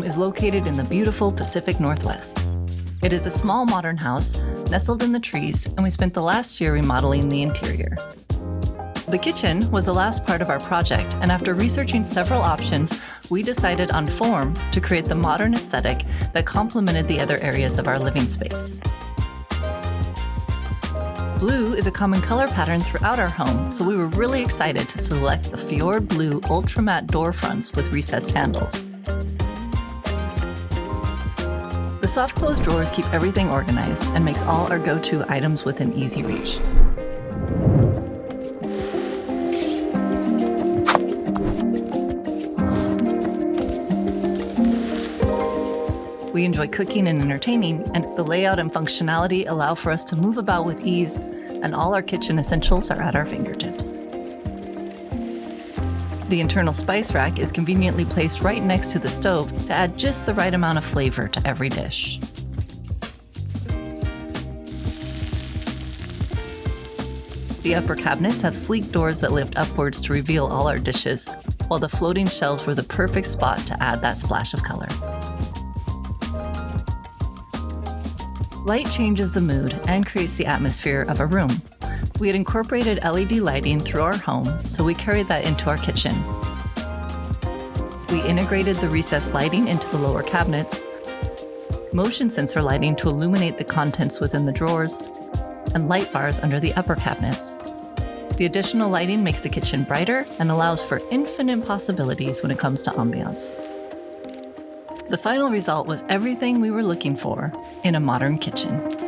home is located in the beautiful Pacific Northwest. It is a small modern house nestled in the trees, and we spent the last year remodeling the interior. The kitchen was the last part of our project, and after researching several options, we decided on form to create the modern aesthetic that complemented the other areas of our living space. Blue is a common color pattern throughout our home, so we were really excited to select the Fjord Blue Ultra Matte door fronts with recessed handles. The soft close drawers keep everything organized and makes all our go-to items within easy reach. We enjoy cooking and entertaining, and the layout and functionality allow for us to move about with ease, and all our kitchen essentials are at our fingertips. The internal spice rack is conveniently placed right next to the stove to add just the right amount of flavor to every dish. The upper cabinets have sleek doors that lift upwards to reveal all our dishes, while the floating shelves were the perfect spot to add that splash of color. Light changes the mood and creates the atmosphere of a room. We had incorporated LED lighting through our home, so we carried that into our kitchen. We integrated the recessed lighting into the lower cabinets, motion sensor lighting to illuminate the contents within the drawers, and light bars under the upper cabinets. The additional lighting makes the kitchen brighter and allows for infinite possibilities when it comes to ambiance. The final result was everything we were looking for in a modern kitchen.